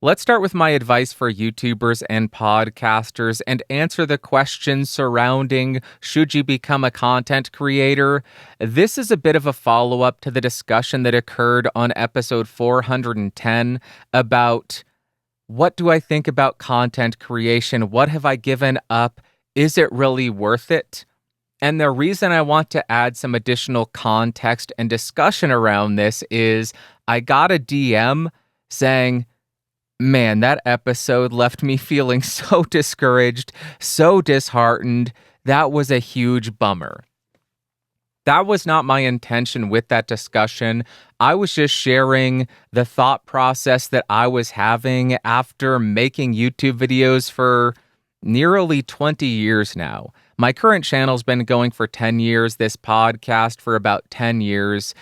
Let's start with my advice for YouTubers and podcasters and answer the question surrounding should you become a content creator? This is a bit of a follow-up to the discussion that occurred on episode 410 about what do I think about content creation? What have I given up? Is it really worth it? And the reason I want to add some additional context and discussion around this is I got a DM saying, man, that episode left me feeling so discouraged, so disheartened. That was a huge bummer. That was not my intention with that discussion. I was just sharing the thought process that I was having after making YouTube videos for nearly 20 years now. My current channel's been going for 10 years, this podcast for about 10 years,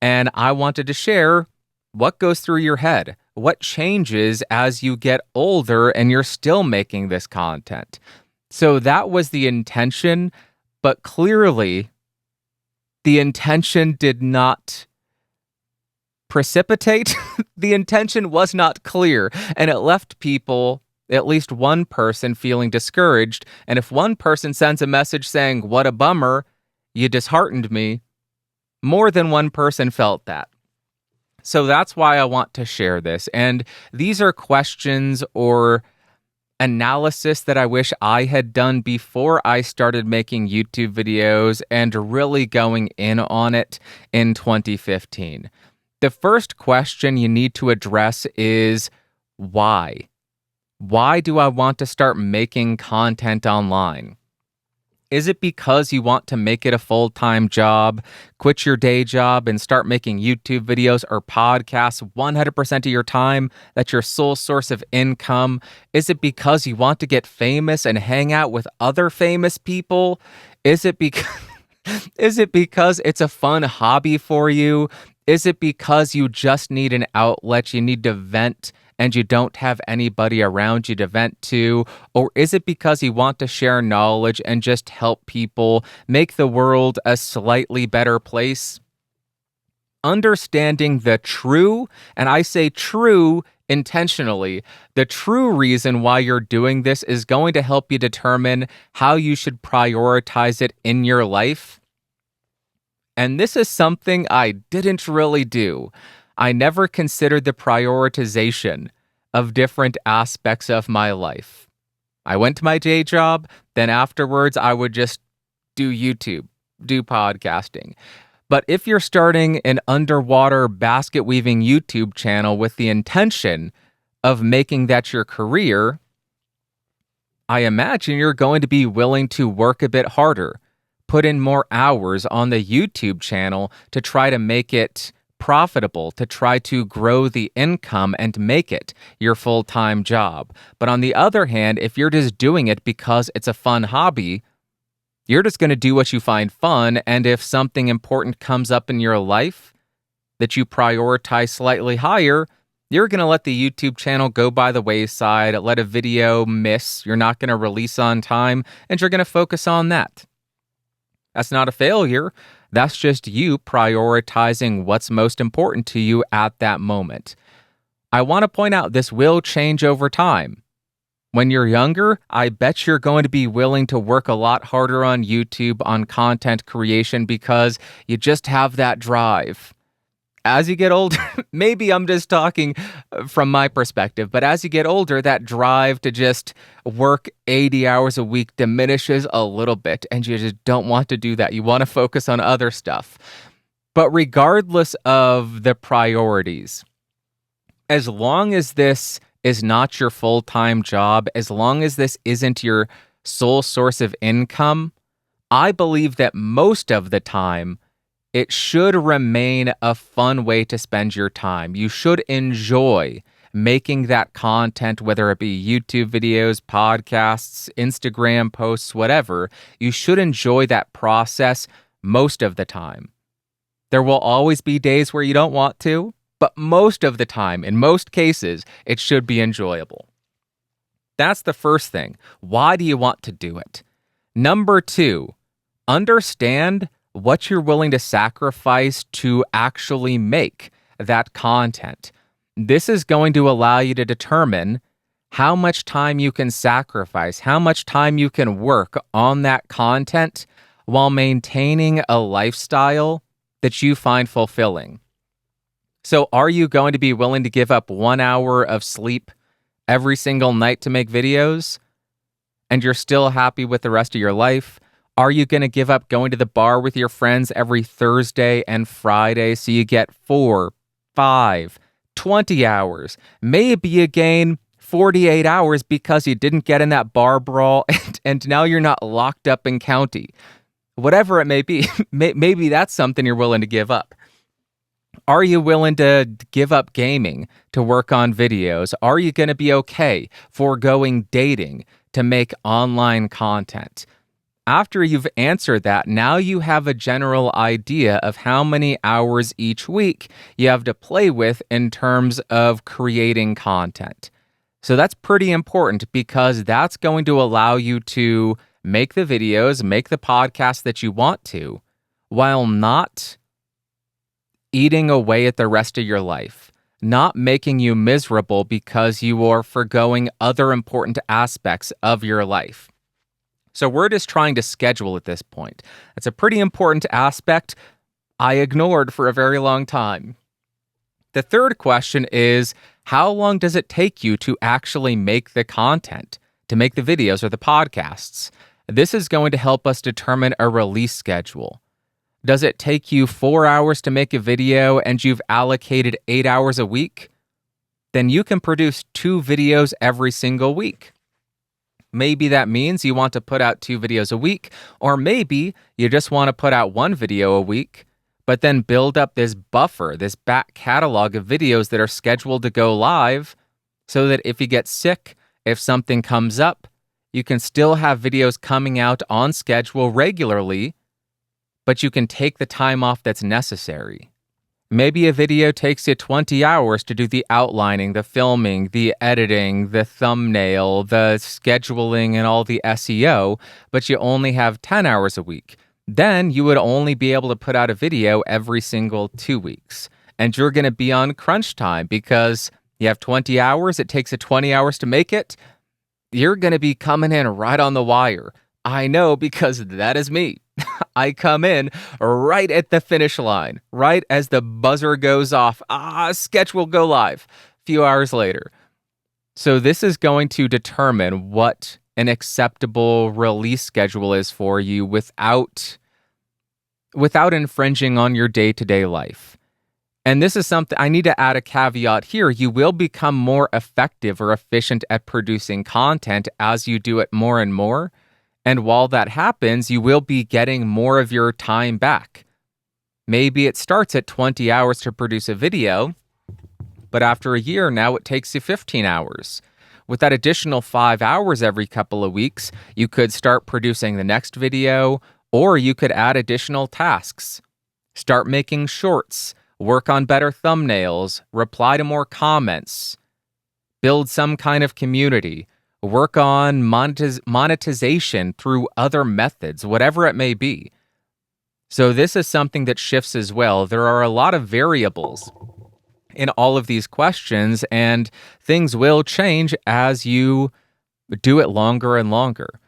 and I wanted to share what goes through your head. What changes as you get older and you're still making this content? So that was the intention, but clearly the intention did not precipitate. The intention was not clear, and it left people, at least one person, feeling discouraged. And if one person sends a message saying, "What a bummer, you disheartened me," more than one person felt that. So that's why I want to share this. And these are questions or analysis that I wish I had done before I started making YouTube videos and really going in on it in 2015. The first question you need to address is why? Why do I want to start making content online? Is it because you want to make it a full-time job, quit your day job, and start making YouTube videos or podcasts 100% of your time? That's your sole source of income? Is it because you want to get famous and hang out with other famous people? Is it because it's a fun hobby for you? Is it because you just need an outlet, you need to vent, and you don't have anybody around you to vent to? Or is it because you want to share knowledge and just help people make the world a slightly better place? Understanding the true, and I say true intentionally, the true reason why you're doing this is going to help you determine how you should prioritize it in your life. And this is something I didn't really do. I never considered the prioritization of different aspects of my life. I went to my day job, then afterwards I would just do YouTube, do podcasting. But if you're starting an underwater basket weaving YouTube channel with the intention of making that your career, I imagine you're going to be willing to work a bit harder, put in more hours on the YouTube channel to try to make it profitable, to try to grow the income and make it your full-time job. But on the other hand, if you're just doing it because it's a fun hobby, you're just going to do what you find fun, and if something important comes up in your life that you prioritize slightly higher, you're going to let the YouTube channel go by the wayside, let a video miss, you're not going to release on time, and you're going to focus on that. That's not a failure. That's just you prioritizing what's most important to you at that moment. I want to point out this will change over time. When you're younger, I bet you're going to be willing to work a lot harder on YouTube, on content creation, because you just have that drive. As you get older, maybe I'm just talking from my perspective, but as you get older, that drive to just work 80 hours a week diminishes a little bit, and you just don't want to do that. You want to focus on other stuff. But regardless of the priorities, as long as this is not your full-time job, as long as this isn't your sole source of income, I believe that most of the time, it should remain a fun way to spend your time. You should enjoy making that content, whether it be YouTube videos, podcasts, Instagram posts, whatever. You should enjoy that process most of the time. There will always be days where you don't want to, but most of the time, in most cases, it should be enjoyable. That's the first thing. Why do you want to do it? Number 2, understand what you're willing to sacrifice to actually make that content. This is going to allow you to determine how much time you can sacrifice, how much time you can work on that content while maintaining a lifestyle that you find fulfilling. So are you going to be willing to give up 1 hour of sleep every single night to make videos, and you're still happy with the rest of your life? Are you going to give up going to the bar with your friends every Thursday and Friday so you get 4, 5, 20 hours? Maybe you gain 48 hours because you didn't get in that bar brawl and now you're not locked up in county. Whatever it may be, maybe that's something you're willing to give up. Are you willing to give up gaming to work on videos? Are you going to be okay foregoing dating to make online content? After you've answered that, now you have a general idea of how many hours each week you have to play with in terms of creating content. So that's pretty important because that's going to allow you to make the videos, make the podcasts that you want to, while not eating away at the rest of your life, not making you miserable because you are forgoing other important aspects of your life. So we're just trying to schedule at this point. It's a pretty important aspect I ignored for a very long time. The third question is, how long does it take you to actually make the content, to make the videos or the podcasts? This is going to help us determine a release schedule. Does it take you 4 hours to make a video and you've allocated 8 hours a week? Then you can produce 2 videos every single week. Maybe that means you want to put out 2 videos a week, or maybe you just want to put out 1 video a week, but then build up this buffer, this back catalog of videos that are scheduled to go live so that if you get sick, if something comes up, you can still have videos coming out on schedule regularly, but you can take the time off that's necessary. Maybe a video takes you 20 hours to do the outlining, the filming, the editing, the thumbnail, the scheduling, and all the SEO, but you only have 10 hours a week. Then you would only be able to put out a video every single 2 weeks. And you're going to be on crunch time because you have 20 hours, it takes you 20 hours to make it. You're going to be coming in right on the wire. I know because that is me. I come in right at the finish line, right as the buzzer goes off. Sketch will go live a few hours later. So this is going to determine what an acceptable release schedule is for you without infringing on your day-to-day life. And this is something I need to add a caveat here. You will become more effective or efficient at producing content as you do it more and more. And while that happens, you will be getting more of your time back. Maybe it starts at 20 hours to produce a video, but after a year, now it takes you 15 hours. With that additional 5 hours every couple of weeks, you could start producing the next video, or you could add additional tasks. Start making shorts, work on better thumbnails, reply to more comments, build some kind of community, work on monetization through other methods, whatever it may be. So this is something that shifts as well. There are a lot of variables in all of these questions, and things will change as you do it longer and longer.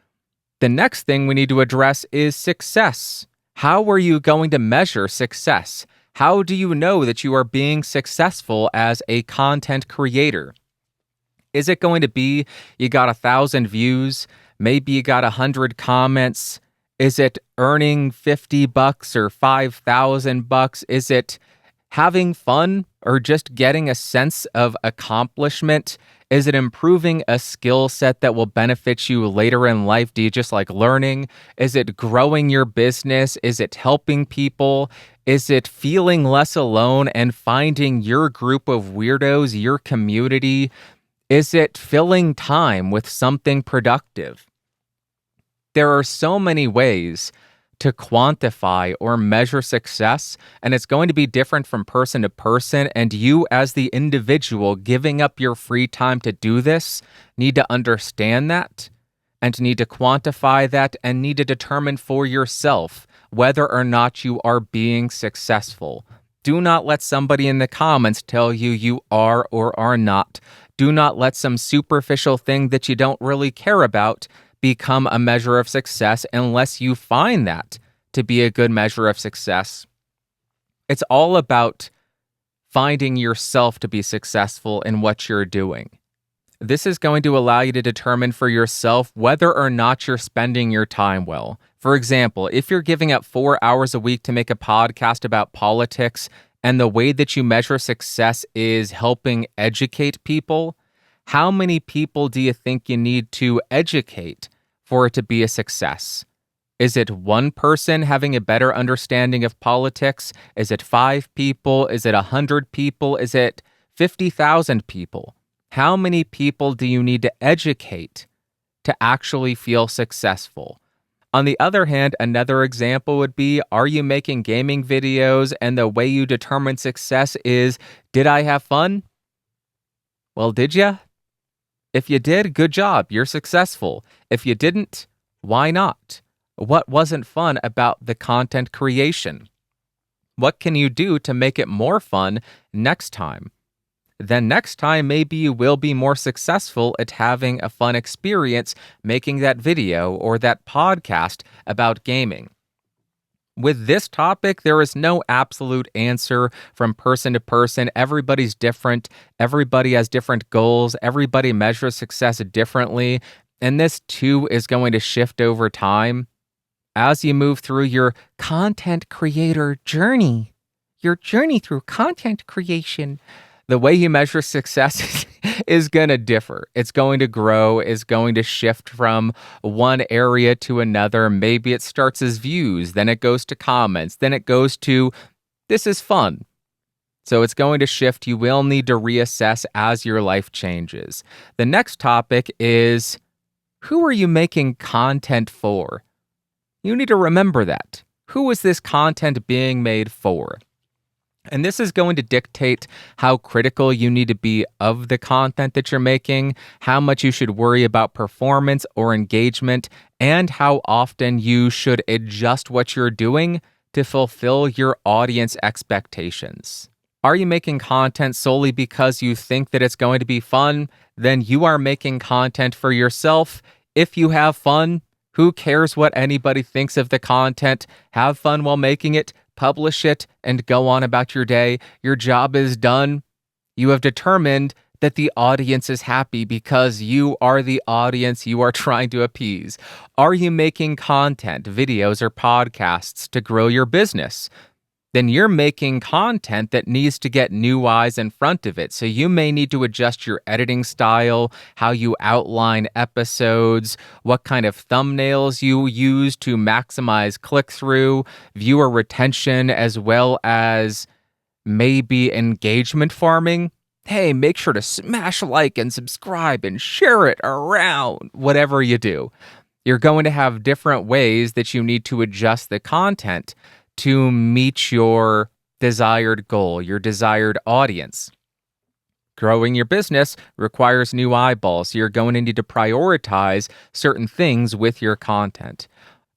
The next thing we need to address is success. How are you going to measure success? How do you know that you are being successful as a content creator? Is it going to be you got 1,000 views, maybe you got 100 comments? Is it earning $50 or $5,000? Is it having fun or just getting a sense of accomplishment? Is it improving a skill set that will benefit you later in life? Do you just like learning? Is it growing your business? Is it helping people? Is it feeling less alone and finding your group of weirdos, your community? Is it filling time with something productive? There are so many ways to quantify or measure success, and it's going to be different from person to person, and you as the individual giving up your free time to do this need to understand that and need to quantify that and need to determine for yourself whether or not you are being successful. Do not let somebody in the comments tell you you are or are not. Do not let some superficial thing that you don't really care about become a measure of success unless you find that to be a good measure of success. It's all about finding yourself to be successful in what you're doing. This is going to allow you to determine for yourself whether or not you're spending your time well. For example, if you're giving up 4 hours a week to make a podcast about politics, and the way that you measure success is helping educate people, how many people do you think you need to educate for it to be a success? Is it one person having a better understanding of politics? Is it 5 people? Is it 100 people? Is it 50,000 people? How many people do you need to educate to actually feel successful? On the other hand, another example would be, are you making gaming videos and the way you determine success is, did I have fun? Well, did ya? If you did, good job, you're successful. If you didn't, why not? What wasn't fun about the content creation? What can you do to make it more fun next time? Then next time, maybe you will be more successful at having a fun experience making that video or that podcast about gaming. With this topic, there is no absolute answer from person to person. Everybody's different. Everybody has different goals. Everybody measures success differently. And this too is going to shift over time as you move through your content creator journey, your journey through content creation. The way you measure success is going to differ. It's going to grow, it's going to shift from one area to another. Maybe it starts as views, then it goes to comments, then it goes to, this is fun. So it's going to shift. You will need to reassess as your life changes. The next topic is, who are you making content for? You need to remember that. Who is this content being made for? And this is going to dictate how critical you need to be of the content that you're making, how much you should worry about performance or engagement, and how often you should adjust what you're doing to fulfill your audience expectations. Are you making content solely because you think that it's going to be fun? Then you are making content for yourself. If you have fun, who cares what anybody thinks of the content? Have fun while making it. Publish it, and go on about your day. Your job is done. You have determined that the audience is happy because you are the audience you are trying to appease. Are you making content, videos, or podcasts to grow your business? Then you're making content that needs to get new eyes in front of it. So you may need to adjust your editing style, how you outline episodes, what kind of thumbnails you use to maximize click-through, viewer retention, as well as maybe engagement farming. Hey, make sure to smash like and subscribe and share it around, whatever you do. You're going to have different ways that you need to adjust the content to meet your desired goal, your desired audience. Growing your business requires new eyeballs, so you're going to need to prioritize certain things with your content.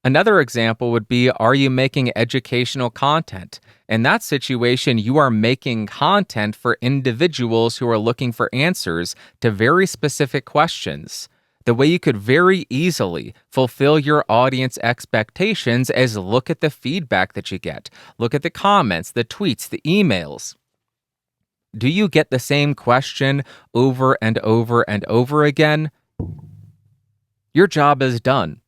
Another example would be, are you making educational content? In that situation, you are making content for individuals who are looking for answers to very specific questions. The way you could very easily fulfill your audience expectations is look at the feedback that you get. Look at the comments, the tweets, the emails. Do you get the same question over and over and over again? Your job is done.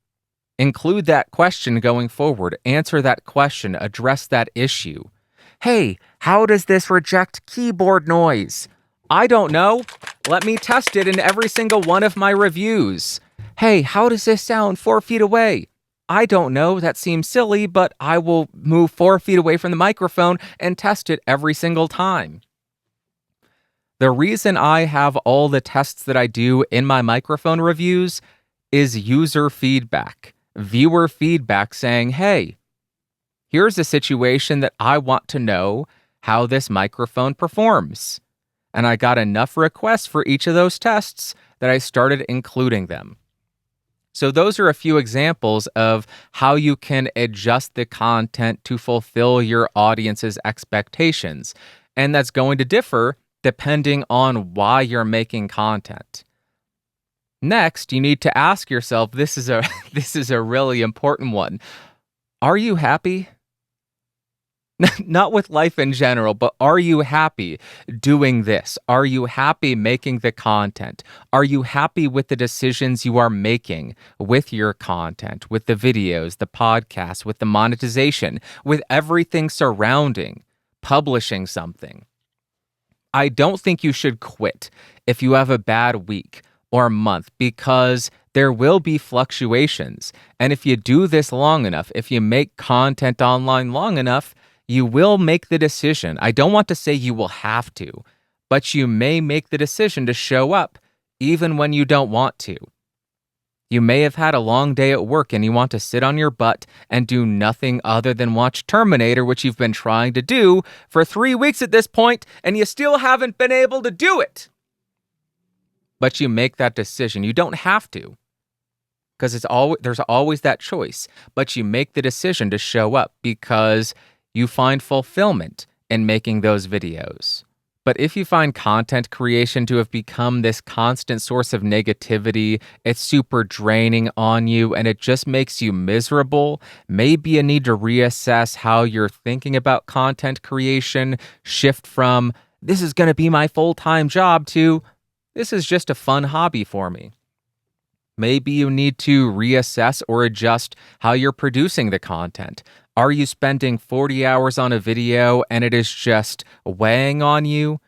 Include that question going forward. Answer that question. Address that issue. Hey, how does this reject keyboard noise? I don't know. Let me test it in every single one of my reviews. Hey, how does this sound 4 feet away? I don't know. That seems silly, but I will move 4 feet away from the microphone and test it every single time. The reason I have all the tests that I do in my microphone reviews is user feedback, viewer feedback saying, hey, here's a situation that I want to know how this microphone performs. And I got enough requests for each of those tests that I started including them. So those are a few examples of how you can adjust the content to fulfill your audience's expectations. And that's going to differ depending on why you're making content. Next, you need to ask yourself, this is a really important one. Are you happy? Not with life in general, but are you happy doing this? Are you happy making the content? Are you happy with the decisions you are making with your content, with the videos, the podcasts, with the monetization, with everything surrounding publishing something? I don't think you should quit if you have a bad week or month, because there will be fluctuations. And if you do this long enough, if you make content online long enough, you will make the decision. I don't want to say you will have to, but you may make the decision to show up even when you don't want to. You may have had a long day at work and you want to sit on your butt and do nothing other than watch Terminator, which you've been trying to do for 3 weeks at this point, and you still haven't been able to do it. But you make that decision. You don't have to, because there's always that choice. But you make the decision to show up because you find fulfillment in making those videos. But if you find content creation to have become this constant source of negativity, it's super draining on you and it just makes you miserable, maybe you need to reassess how you're thinking about content creation, shift from, this is going to be my full-time job, to, this is just a fun hobby for me. Maybe you need to reassess or adjust how you're producing the content. Are you spending 40 hours on a video and it is just weighing on you?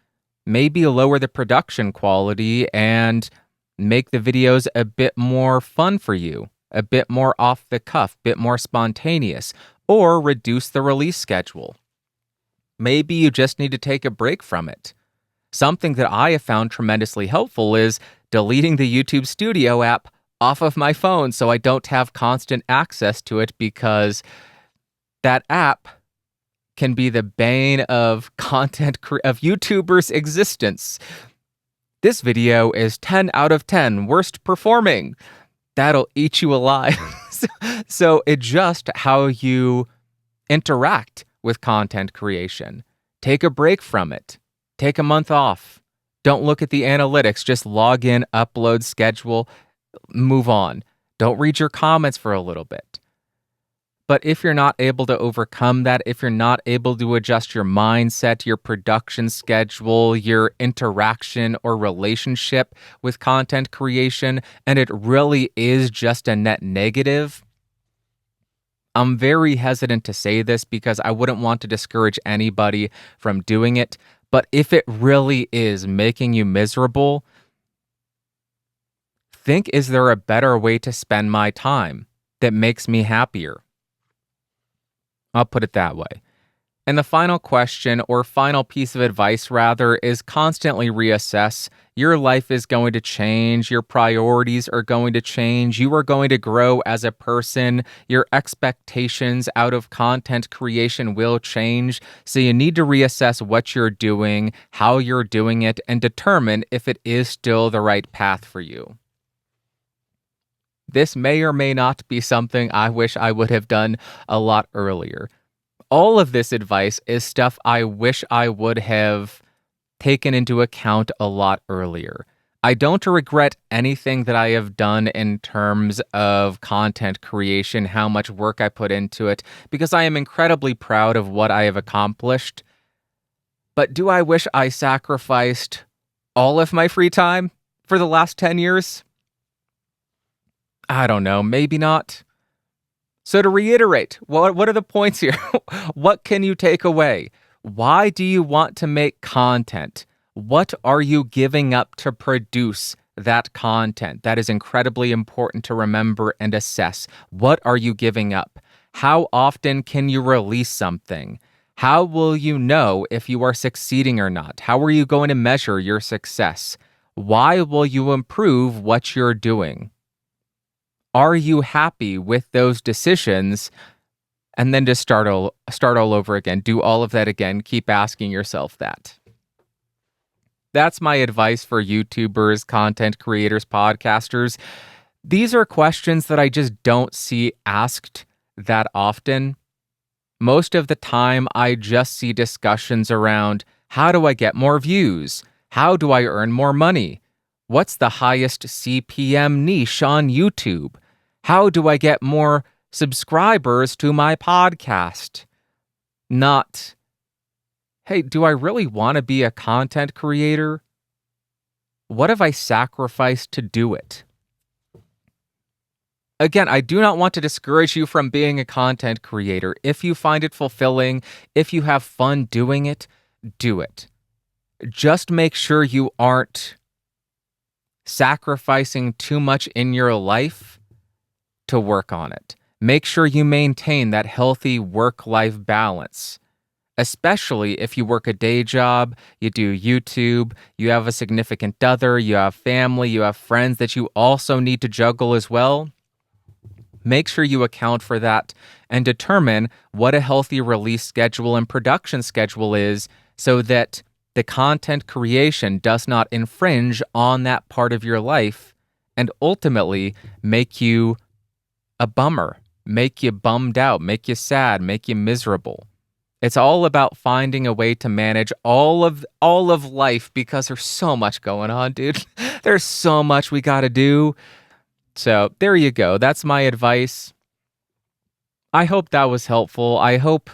Maybe lower the production quality and make the videos a bit more fun for you, a bit more off the cuff, a bit more spontaneous, or reduce the release schedule. Maybe you just need to take a break from it. Something that I have found tremendously helpful is deleting the YouTube Studio app off of my phone so I don't have constant access to it, because that app can be the bane of of YouTubers' existence. This video is 10 out of 10 worst performing. That'll eat you alive. So adjust how you interact with content creation. Take a break from it. Take a month off. Don't look at the analytics. Just log in, upload, schedule, move on. Don't read your comments for a little bit. But if you're not able to overcome that, if you're not able to adjust your mindset, your production schedule, your interaction or relationship with content creation, and it really is just a net negative, I'm very hesitant to say this because I wouldn't want to discourage anybody from doing it. But if it really is making you miserable, think, is there a better way to spend my time that makes me happier? I'll put it that way. And the final question, or final piece of advice rather, is constantly reassess. Your life is going to change. Your priorities are going to change. You are going to grow as a person. Your expectations out of content creation will change. So you need to reassess what you're doing, how you're doing it, and determine if it is still the right path for you. This may or may not be something I wish I would have done a lot earlier. All of this advice is stuff I wish I would have taken into account a lot earlier. I don't regret anything that I have done in terms of content creation, how much work I put into it, because I am incredibly proud of what I have accomplished. But do I wish I sacrificed all of my free time for the last 10 years? I don't know, maybe not. So to reiterate, what are the points here? What can you take away? Why do you want to make content? What are you giving up to produce that content? That is incredibly important to remember and assess. What are you giving up? How often can you release something? How will you know if you are succeeding or not? How are you going to measure your success? Why will you improve what you're doing? Are you happy with those decisions? And then just start all over again. Do all of that again. Keep asking yourself that. That's my advice for YouTubers, content creators, podcasters. These are questions that I just don't see asked that often. Most of the time, I just see discussions around how do I get more views? How do I earn more money? What's the highest CPM niche on YouTube? How do I get more subscribers to my podcast? Not, hey, do I really want to be a content creator? What have I sacrificed to do it? Again, I do not want to discourage you from being a content creator. If you find it fulfilling, if you have fun doing it, do it. Just make sure you aren't sacrificing too much in your life to work on it. Make sure you maintain that healthy work-life balance, especially if you work a day job, you do YouTube, you have a significant other, you have family, you have friends that you also need to juggle as well. Make sure you account for that and determine what a healthy release schedule and production schedule is so that the content creation does not infringe on that part of your life and ultimately make you a bummer, make you bummed out, make you sad, make you miserable. It's all about finding a way to manage all of life because there's so much going on, dude. There's so much we got to do. So there you go. That's my advice. I hope that was helpful. I hope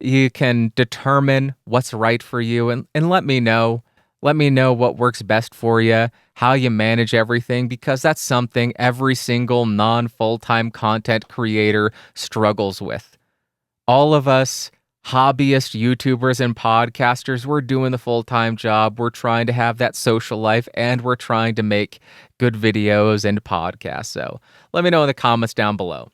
you can determine what's right for you and let me know. Let me know what works best for you, how you manage everything, because that's something every single non-full-time content creator struggles with. All of us hobbyist YouTubers and podcasters, we're doing the full-time job. We're trying to have that social life and we're trying to make good videos and podcasts. So let me know in the comments down below.